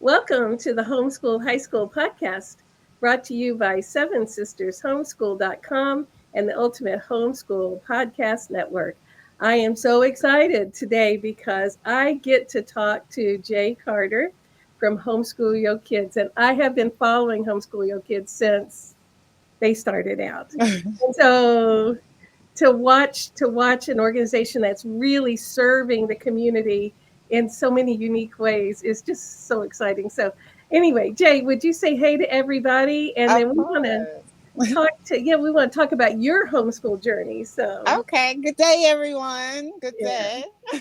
Welcome to the Homeschool High School podcast, brought to you by Seven Sisters Homeschool.com and the Ultimate Homeschool Podcast Network. I am so excited today because I get to talk to Jay Carter from Homeschool Yo Kids, and I have been following Homeschool Yo Kids since they started out. And so to watch an organization that's really serving the community in so many unique ways is just so exciting. So anyway, Jay, would you say hey to everybody? And then Of course. we want to talk about your homeschool journey. So Okay. Good day, everyone. Good yeah. day.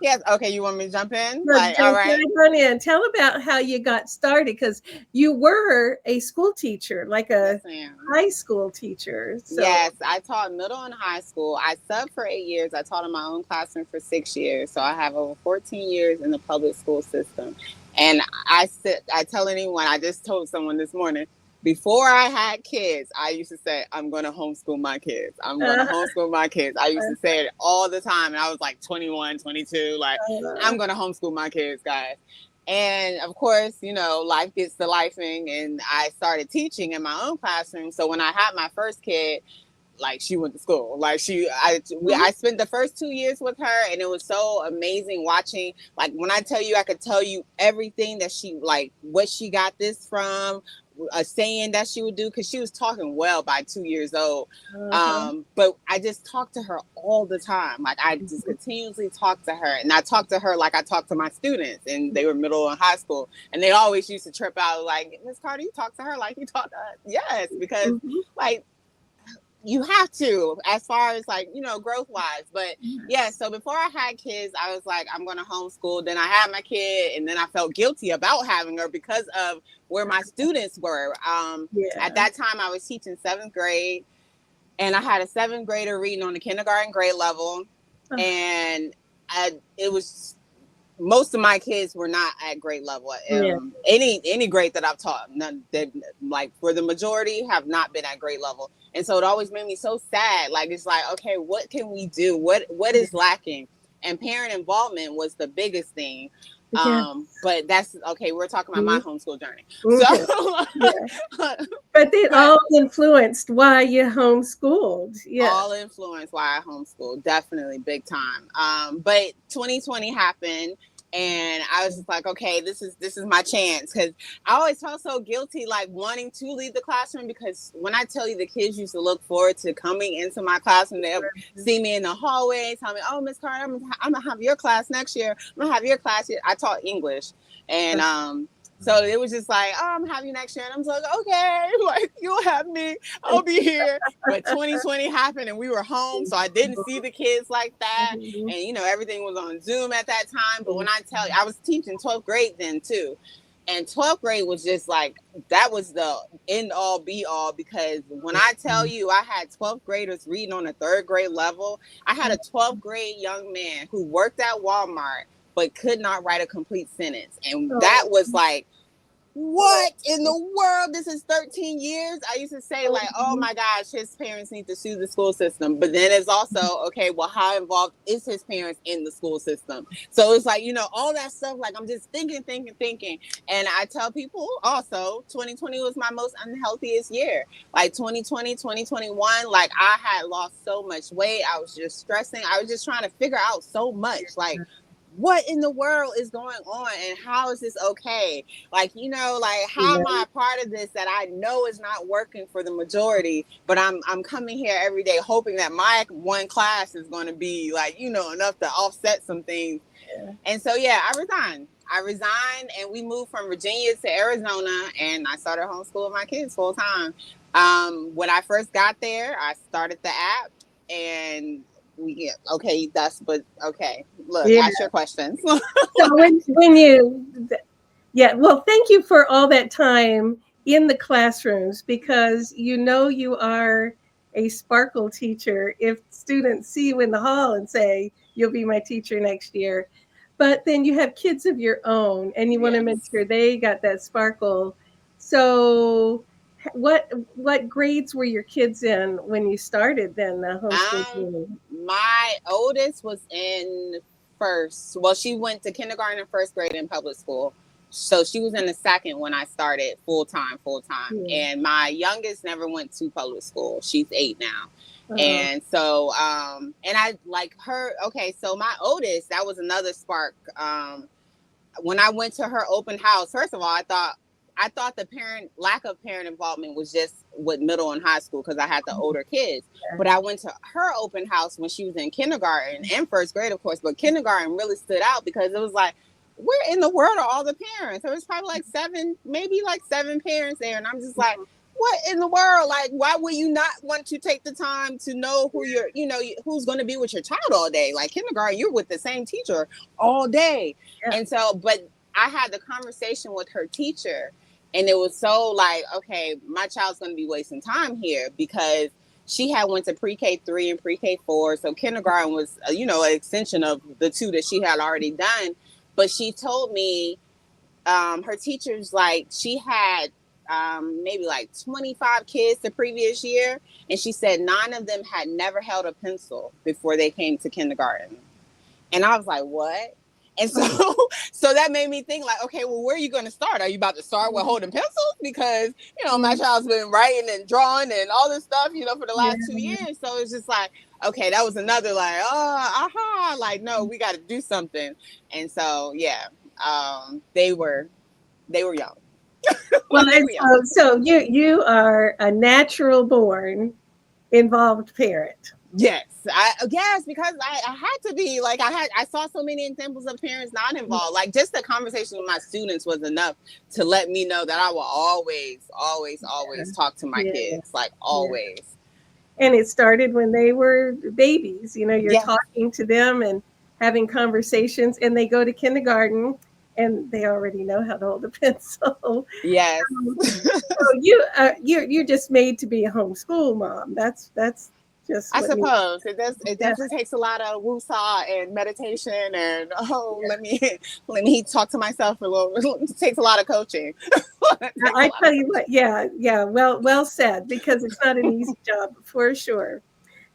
Yes. Okay. You want me to jump in? So All jump right. right on in. Tell about how you got started because you were a school teacher, like Yes, a ma'am. high school teacher. So Yes, I taught middle and high school. I subbed for 8 years. I taught in my own classroom for 6 years. So I have over 14 years in the public school system. And I tell anyone, I just told someone this morning, before I had kids, I used to say, I'm going to homeschool my kids. I'm going to uh, homeschool my kids. I used to say it all the time. And I was like 21, 22, like, uh, I'm going to homeschool my kids, guys. And of course, life gets to lifing, and I started teaching in my own classroom. So when I had my first kid, like she went to school. Like I spent the first 2 years with her, and it was so amazing watching. Like when I tell you, I could tell you everything that she like, what she got this from, a saying that she would do because she was talking well by 2 years old. uh-huh. But I just talked to her all the time. Like I just continuously talked to her, and I talked to her like I talked to my students, and they were middle and high school, and they always used to trip out like, Miss Carter, you talk to her like you talk to us. Yes, because Mhm. like you have to, as far as like growth wise. But yeah, Yes. so before I had kids, I was like, I'm going to homeschool. Then I had my kid, and then I felt guilty about having her because of where my students were. At Yeah. that time I was teaching seventh grade, and I had a seventh grader reading on the kindergarten grade level. Oh, And it was, most of my kids were not at grade level. yeah. Any grade that I've taught, none that, like, for the majority, have not been at grade level. And so it always made me so sad. Like it's like, okay, what can we do? What Yeah. is lacking? And parent involvement was the biggest thing. Yeah. But that's okay. We're talking about my Mhm. homeschool journey. So, Mhm. Yeah. But it but all influenced why you homeschooled. Yeah. all influence why I homeschool, definitely big time. But 2020 happened, and I was just like, okay, this is my chance, because I always felt so guilty, like wanting to leave the classroom, because when I tell you, the kids used to look forward to coming into my classroom. They would see me in the hallway, tell me, oh, Miss Carter, I'm gonna have your class next year. I'm gonna have your class here. I taught English, and so it was just like, oh, I'm having you next year. And I'm like, okay, like you'll have me. I'll be here. But 2020 happened, and we were home. So I didn't see the kids like that. Mhm. And, everything was on Zoom at that time. But when I tell you, I was teaching 12th grade then too. And 12th grade was just like, that was the end all be all, because when I tell you, I had 12th graders reading on a third grade level. I had a 12th grade young man who worked at Walmart but could not write a complete sentence. And that Oh, was like, what in the world? This is 13 years. I used to say, like, oh mhm. my gosh, his parents need to sue the school system. But then it's also, okay, well, how involved is his parents in the school system? So it's like, all that stuff. Like, I'm just thinking. And I tell people also, 2020 was my most unhealthiest year. Like 2020, 2021, like I had lost so much weight. I was just stressing. I was just trying to figure out so much. Like, what in the world is going on, and how is this okay? Like, like, how am I Yeah. a part of this that I know is not working for the majority, but I'm coming here every day hoping that my one class is going to be like, enough to offset some things. And so yeah, I resigned, and we moved from Virginia to Arizona, and I started homeschooling my kids full time. When I first got there, I started the app, and okay, but okay, look, Yeah. ask your questions. So when you yeah, well, thank you for all that time in the classrooms because you are a sparkle teacher if students see you in the hall and say you'll be my teacher next year. But then you have kids of your own and you want to make Yes. sure they got that sparkle. So what grades were your kids in when you started then the homeschool Um, journey? my oldest was in first. Well, she went to kindergarten and first grade in public school. So she was in the second when I started full time, Yeah. and my youngest never went to public school. She's 8 now. Uh-huh. And so and I like her. Okay, so my oldest, that was another spark. When I went to her open house, first of all, I thought the lack of parent involvement was just with middle and high school because I had the older kids. But I went to her open house when she was in kindergarten and first grade, of course. But kindergarten really stood out because it was like, where in the world are all the parents? There was probably like maybe like seven parents there, and I'm just like, what in the world? Like, why would you not want to take the time to know who who's going to be with your child all day? Like kindergarten, you're with the same teacher all day. Yeah. And so, but I had the conversation with her teacher, and it was so like, okay, my child's going to be wasting time here because she had went to pre-K 3 and pre-K 4. So kindergarten was, an extension of the two that she had already done. But she told me, her teacher's like, she had maybe like 25 kids the previous year. And she said 9 of them had never held a pencil before they came to kindergarten. And I was like, what? And so, so that made me think like, okay, well, where are you going to start? Are you about to start with holding pencils? Because, my child's been writing and drawing and all this stuff, for the last 2 years. So it's just like, okay, that was another like, like, no, we got to do something. And so, yeah, they were young. Well, so you are a natural born involved parent. Yes, because I had to be like, I saw so many examples of parents not involved. Like just the conversation with my students was enough to let me know that I will always talk to my kids, like always. And it started when they were babies. You're Yes. talking to them and having conversations, and they go to kindergarten and they already know how to hold a pencil. Yes. So you're just made to be a homeschool mom. That's just I what suppose it does. It definitely takes a lot of woosah and meditation, and let me talk to myself a little. It takes a lot of coaching. I tell you what, yeah, well said, because it's not an easy job for sure,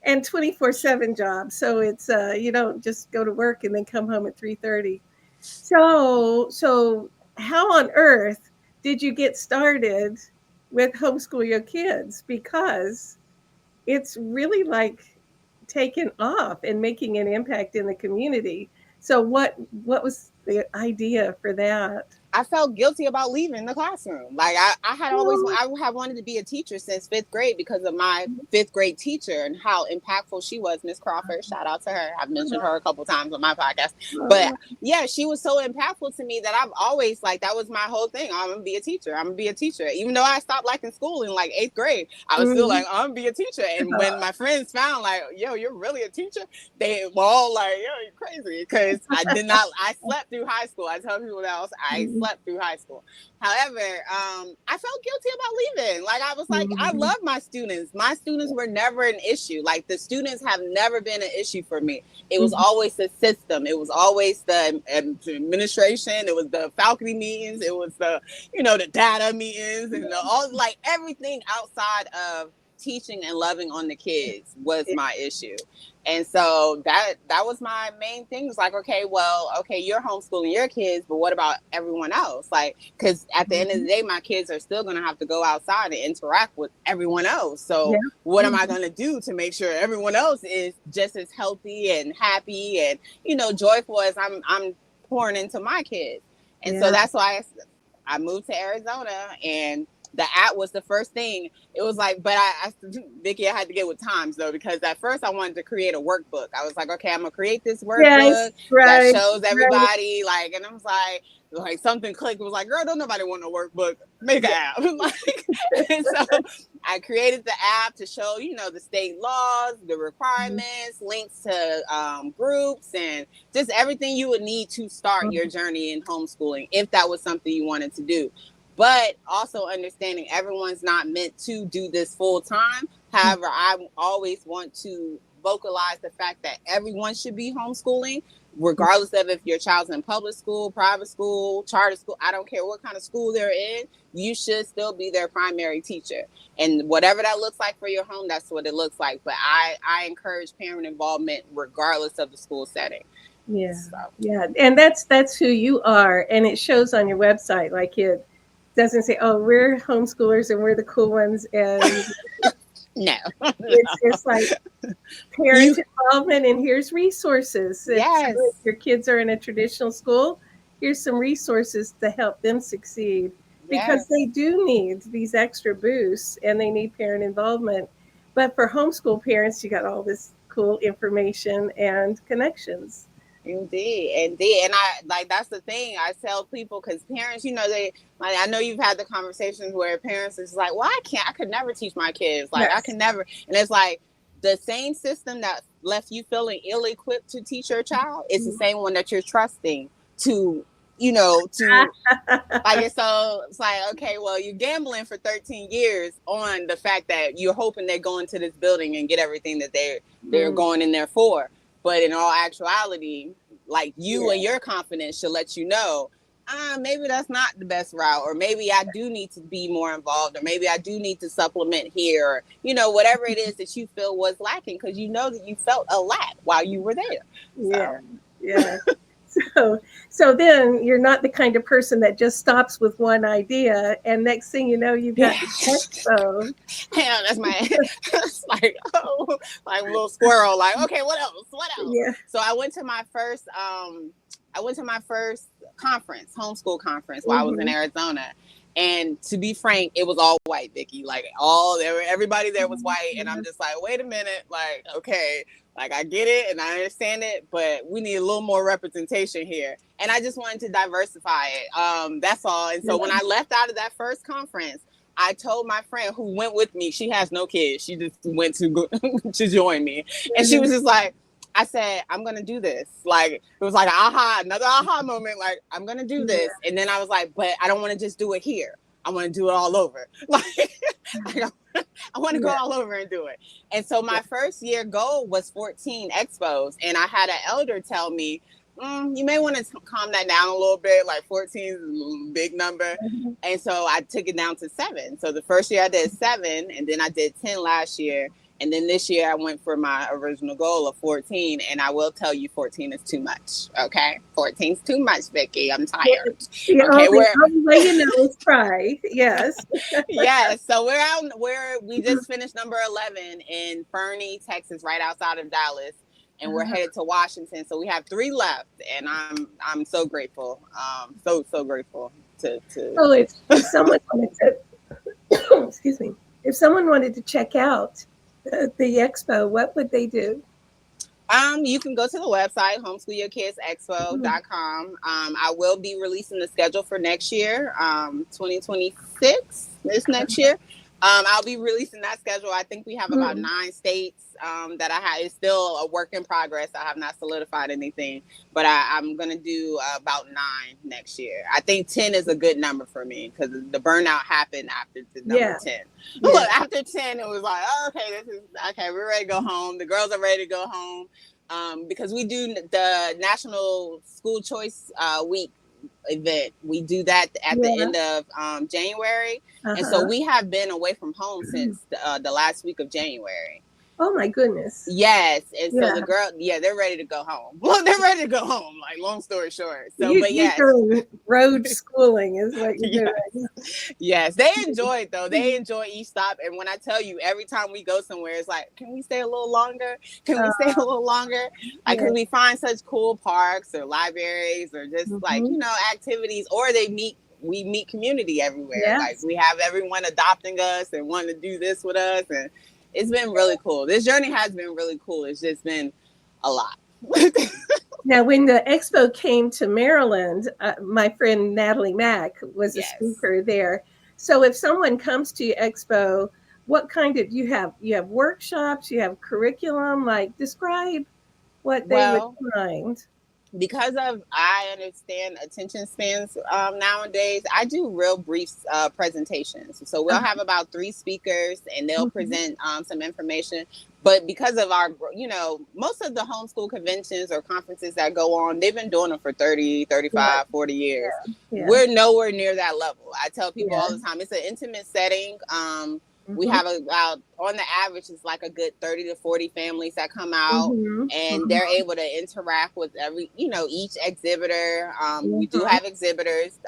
and 24/7 job. So it's you don't just go to work and then come home at 3:30. So how on earth did you get started with Homeschool Yo Kids? Because it's really like taken off and making an impact in the community. So what was the idea for that? I felt guilty about leaving the classroom. Like I had wanted to be a teacher since 5th grade because of my 5th grade teacher and how impactful she was, Miss Crawford. Shout out to her. I've mentioned her a couple times on my podcast. But yeah, she was so impactful to me that I've always like, that was my whole thing. I'm gonna be a teacher. I'm gonna be a teacher. Even though I stopped liking school in like 8th grade, I was still like, I'm gonna be a teacher. And when my friends found like, yo, you're really a teacher, they were all like, yo, you're crazy. Because I slept through high school. I tell people else, I slept through high school. However, I felt guilty about leaving. Like I was like, I love my students. My students were never an issue. Like the students have never been an issue for me. It was always the system. It was always the administration. It was the faculty meetings. It was the, the data meetings and all like everything outside of teaching and loving on the kids was my issue. And so that was my main thing. It's like, okay, you're homeschooling your kids, but what about everyone else? Like, because at the end of the day, my kids are still going to have to go outside and interact with everyone else. So what am I going to do to make sure everyone else is just as healthy and happy and, joyful as I'm pouring into my kids? And so that's why I moved to Arizona, and the app was the first thing. It was like, but Vicki, I had to get with times though, because at first I wanted to create a workbook. I was like, okay, I'm gonna create this workbook that shows everybody, like, and I was like something clicked. It was like, girl, don't nobody want no workbook. Make an app. And so I created the app to show, the state laws, the requirements, links to groups, and just everything you would need to start your journey in homeschooling if that was something you wanted to do. But also understanding everyone's not meant to do this full time. However, I always want to vocalize the fact that everyone should be homeschooling, regardless of if your child's in public school, private school, charter school. I don't care what kind of school they're in. You should still be their primary teacher. And whatever that looks like for your home, that's what it looks like. But I encourage parent involvement regardless of the school setting. Yeah. So Yeah. And that's who you are. And it shows on your website. Like it doesn't say, oh, we're homeschoolers and we're the cool ones. And no, it's like parent you involvement, and here's resources. If yes, your kids are in a traditional school, here's some resources to help them succeed, because yes. they do need these extra boosts and they need parent involvement. But for homeschool parents, you got all this cool information and connections. Indeed, indeed, and I like that's the thing I tell people because parents, they like I know you've had the conversations where parents is like, well, I could never teach my kids, like I Yes. can never, and it's like the same system that left you feeling ill-equipped to teach your child is the same one that you're trusting to, to like it's like okay, well you're gambling for 13 years on the fact that you're hoping they go into this building and get everything that they're Mm, going in there for, but in all actuality, like you and yeah. your confidence should let you know, maybe that's not the best route, or maybe I do need to be more involved, or maybe I do need to supplement here, or whatever it is that you feel was lacking, because you know that you felt a lack while you were there. Yeah. So Yeah. So, so then you're not the kind of person that just stops with one idea, and next thing you know, you've got yeah. the expo. Yeah, that's my it's like, oh, like a little squirrel, like, okay, what else, what else? Yeah. So I went to my first conference, homeschool conference, while I was in Hmm. Arizona, and to be frank, it was all white, Vicki. Like everybody there was white, and I'm just like, wait a minute, like, okay, like I get it and I understand it, but we need a little more representation here, and I just wanted to diversify it. That's all. And so when Yeah. I left out of that first conference, I told my friend who went with me, she has no kids. She just went to go, to join me. And she was just like, I said, I'm going to do this. Like, it was like another aha moment. Like, I'm going to do Yeah. this. And then I was like, but I don't want to just do it here. I want to do it all over. Like I want to go Yeah. all over and do it. And so Yeah. my first year goal was 14 expos. And I had an elder tell me, you may want to calm that down a little bit. Like 14 is a big number. Mhm. And so I took it down to 7. So the first year I did 7, and then I did 10 last year. And then this year I went for my original goal of 14. And I will tell you, 14 is too much. Okay. 14 is too much, Vicki. I'm tired. The Okay. only way you know is try. Yes. Yeah. So we just finished number 11 in Fernie, Texas, right outside of Dallas. And we're headed to Washington. So we have 3 left. And I'm so grateful. So grateful to So if someone wanted to, excuse me, if someone wanted to check out the expo, what would they do? You can go to the website, homeschoolyourkidsexpo.com. I will be releasing the schedule for next year, 2026, this next year. I'll be releasing that schedule. I think we have about 9 states that I have. It's still a work in progress. I have not solidified anything, but I'm going to do about 9 next year. I think 10 is a good number for me because the burnout happened after the number Yeah. 10. Yeah. Look, after 10, it was like, oh, okay, we're ready to go home. The girls are ready to go home because we do the National School Choice Week event. We do that at the Yeah. end of January. And so Uh-huh. we have been away from home since the last week of January. Oh my goodness. Yes. And so Yeah. the girl, yeah, they're ready to go home. Well, they're ready to go home, like long story short. So, but You're yes. doing road schooling is what you're Yes. doing. Yes. They enjoy it though. They enjoy each stop. And when I tell you, every time we go somewhere, it's like, can we stay a little longer? Can we stay a little longer? Like, Yeah. cause we find such cool parks or libraries or just like, Hmm. activities, or we meet community everywhere. Like Yes. we have everyone adopting us and wanting to do this with us. And it's been really cool. This journey has been really cool. It's just been a lot. Now, when the expo came to Maryland, my friend Natalie Mack was a Yes. speaker there. So, if someone comes to your expo, what kind of you have? You have workshops, you have curriculum. Like, describe what they would Well, find. because of I understand attention spans nowadays, I do real brief presentations. So we'll have about 3 speakers and they'll Mhm. present some information. But because of our, most of the homeschool conventions or conferences that go on, they've been doing them for 30, Yeah, 35, 40 years. yeah, We're nowhere near that level. I tell people yeah. all the time, it's an intimate setting. We Mm-hmm. have about, on the average, it's like a good 30 to 40 families that come out, Mm-hmm. and they're Mm-hmm. able to interact with each exhibitor. We do Mm-hmm. have exhibitors,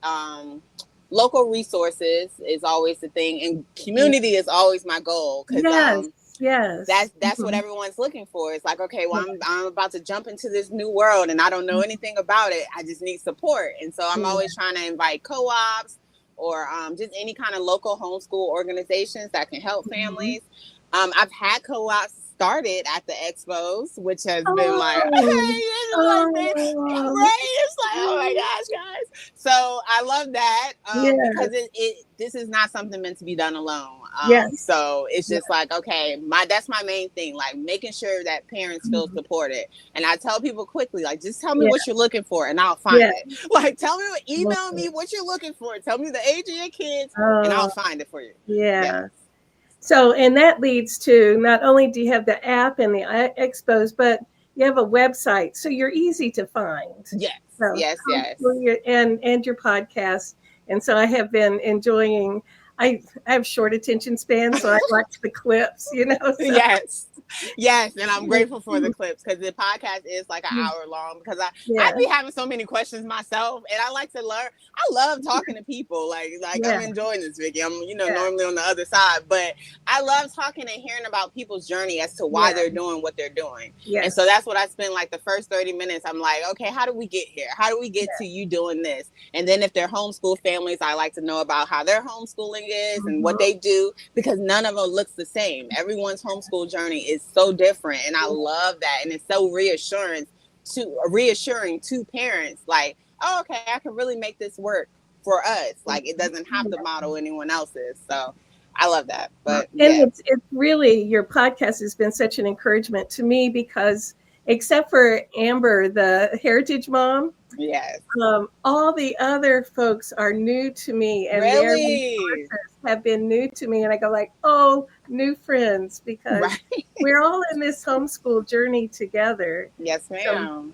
um, local resources is always the thing, and Yeah. community is always my goal, because Yes. Yes. that's what Mm-hmm. everyone's looking for. It's like, okay, well, Yeah. I'm about to jump into this new world and I don't know anything about it. I just need support. And so I'm Yeah. always trying to invite co-ops or just any kind of local homeschool organizations that can help Mm-hmm. families. I've had co-ops started at the expos, which has been like, Oh. hey, this is like, man, Oh. right? It's like, oh my gosh, guys. So I love that, because Yes. this is not something meant to be done alone. Yes. So it's Yes. just like, okay, that's my main thing, like making sure that parents feel Mhm. supported. And I tell people quickly, like, just tell me Yeah. what you're looking for and I'll find Yeah. it. Like, email Okay. me what you're looking for. Tell me the age of your kids and I'll Oh, find it for you. Yes. yeah. So, and that leads to not only do you have the app and the expos, but you have a website, so you're easy to find. Yes. So, Yes. Yes. and your podcast, and so I have been enjoying. I have short attention span, so I watch the clips, you know. So, Yes. Yes. And I'm grateful for the clips, because the podcast is like an hour long, because I yeah, be having so many questions myself and I like to learn. I love talking to people. Like I'm yeah, enjoying this, Vicki. I'm, yeah, normally on the other side, but I love talking and hearing about people's journey as to why yeah, they're doing what they're doing. And so yes, that's what I spend like the first 30 minutes. I'm like, okay, how do we get here? How do we get to you doing this? And then if they're homeschool families, I like to know about how their homeschooling is and what hmm, they do, because none of them looks the same. Everyone's homeschool journey is so different, and I love that. And it's so reassuring to parents, like, oh, okay, I can really make this work for us. Like, it doesn't have to model anyone else's. So I love that. But and yeah. it's really, your podcast has been such an encouragement to me because except for Amber, the heritage mom, Yes. all the other folks are new to me, and their Really. resources have been new to me. And I go like, oh, new friends, because Right. we're all in this homeschool journey together. Yes, So ma'am.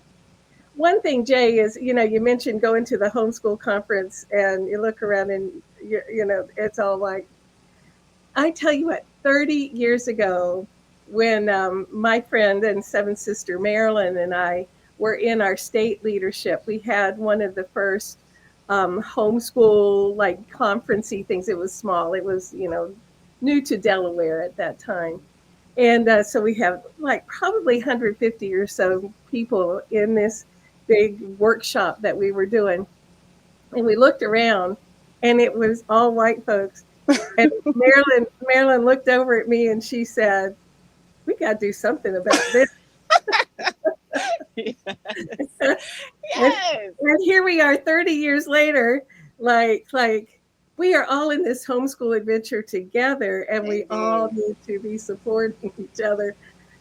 one thing, Jay, is, you mentioned going to the homeschool conference and you look around and it's all like, I tell you what, 30 years ago, when my friend and seven sister Marilyn and I were in our state leadership, we had one of the first homeschool like conferencey things. It was small. It was, new to Delaware at that time. And so we have like probably 150 or so people in this big workshop that we were doing. And we looked around and it was all white folks. And Marilyn looked over at me and she said, "We got to do something about this." and, Yes. and here we are 30 years later, like we are all in this homeschool adventure together and we all Indeed. need to be supporting each other.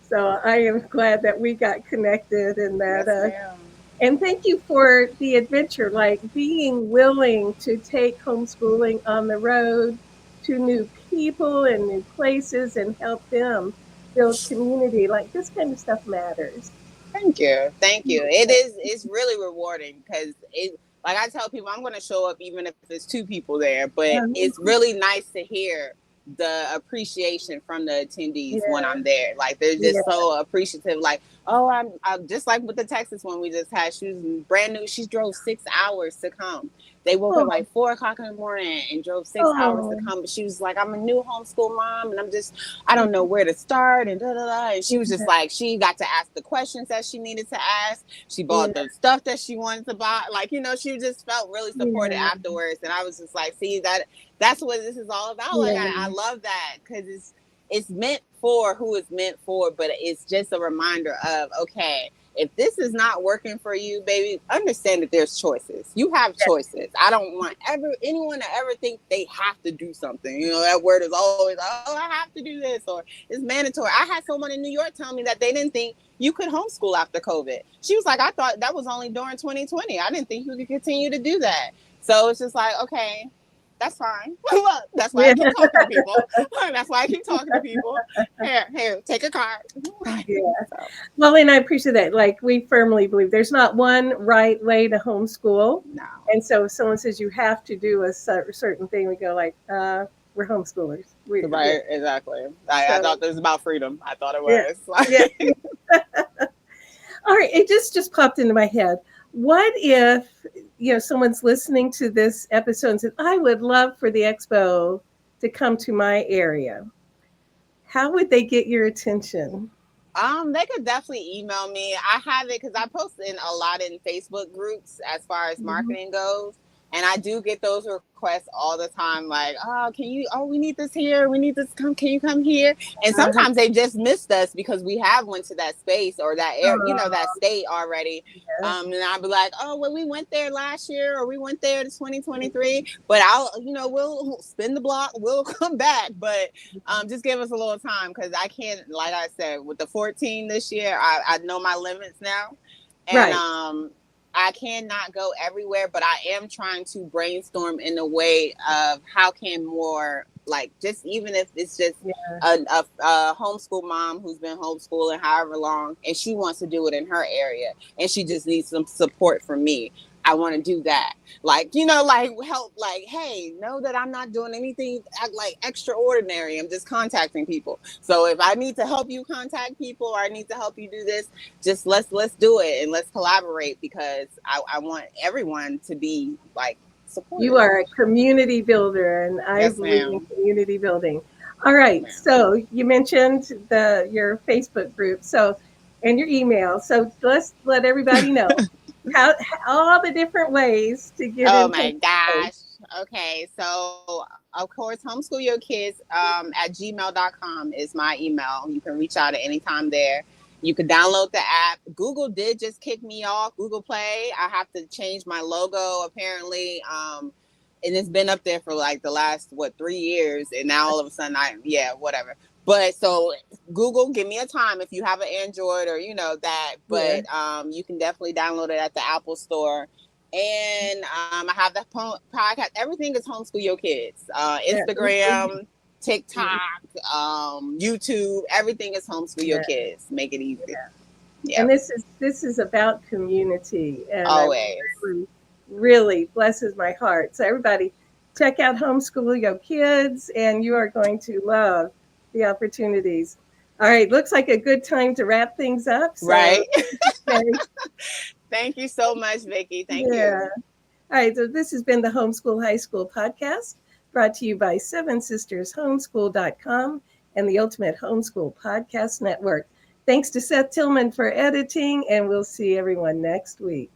So I am glad that we got connected and that Yes, ma'am. and thank you for the adventure, like being willing to take homeschooling on the road to new people and new places and help them build community. Like this kind of stuff matters. Thank you. Thank you. It's really rewarding, because like I tell people, I'm going to show up even if it's two people there, but it's really nice to hear the appreciation from the attendees when Yeah, I'm there. Like, they're yeah. just so appreciative. Like, oh, I'm just like with the Texas one we just had. She was brand new. She drove 6 hours to come. They woke up Oh, like 4 o'clock in the morning and drove 6 hours to oh, come. But she was like, I'm a new homeschool mom, and I don't know where to start, and da da da. And she was just like, she got to ask the questions that she needed to ask. She bought yeah, the stuff that she wanted to buy. Like, she just felt really supported yeah, afterwards. And I was just like, see, that's what this is all about. Like, I yeah, love that, because it's meant for who it's meant for, but it's just a reminder of, okay, if this is not working for you, baby, understand that there's choices. You have choices. I don't want anyone to ever think they have to do something. That word is always, oh, I have to do this, or it's mandatory. I had someone in New York tell me that they didn't think you could homeschool after COVID. She was like, I thought that was only during 2020. I didn't think you could continue to do that. So it's just like, okay, that's fine. Look, that's why I yeah, keep talking to people. That's why I keep talking to people. Here, take a card. yeah. So, Well, and I appreciate that. Like we firmly believe there's not one right way to homeschool. no. And so if someone says you have to do a certain thing, we go like, we're homeschoolers. Yeah. Right, exactly. I So thought this was about freedom. I thought it yeah, was. yeah. All right, it just popped into my head. What if someone's listening to this episode and said, "I would love for the expo to come to my area"? How would they get your attention? They could definitely email me. I have it because I post in a lot in Facebook groups as far as Mhm. marketing goes. And I do get those requests all the time, like, oh, we need this here. We need this. Can you come here? And Uh, sometimes they just missed us because we have went to that space or that air, that oh, state already. yeah. And I'd be like, oh, well, we went there last year or we went there to 2023. But we'll spin the block. We'll come back. But just give us a little time because I can't, like I said, with the 14 this year, I know my limits now. And Right. I cannot go everywhere, but I am trying to brainstorm in a way of how can more, like, just even if it's just Yeah. a homeschool mom who's been homeschooling however long and she wants to do it in her area and she just needs some support from me. I want to do that. Like, like help, like, hey, know that I'm not doing anything like extraordinary. I'm just contacting people. So if I need to help you contact people or I need to help you do this, just let's do it and let's collaborate because I want everyone to be like You supported. are a community builder, and I Yes, believe in ma'am. community building. All Yes, right. ma'am. So you mentioned your Facebook group, and your email. So let's let everybody know all the different ways to get Oh into. my gosh. Okay, so of course, Homeschool Yo Kids at gmail.com is my email. You can reach out at any time there. You can download the app. Google did just kick me off, Google Play. I have to change my logo apparently. And it's been up there for like the last, 3 years. And now all of a sudden, whatever. But so Google, give me a time if you have an Android or that. Yeah. But you can definitely download it at the Apple Store. And I have the podcast. Everything is Homeschool Yo Kids. Yeah. Instagram, TikTok, YouTube. Everything is Homeschool Yo Yeah. Kids. Make it easy. And Yep. this is about community, and I Always. really, really blesses my heart. So everybody, check out Homeschool Yo Kids, and you are going to love the opportunities. All right, looks like a good time to wrap things up. So, Right. okay, Thank you so much, Vicki. Thank yeah. you. All right, so this has been the Homeschool High School podcast, brought to you by Seven Sisters Homeschool.com and the Ultimate Homeschool Podcast Network. Thanks to Seth Tillman for editing, and we'll see everyone next week.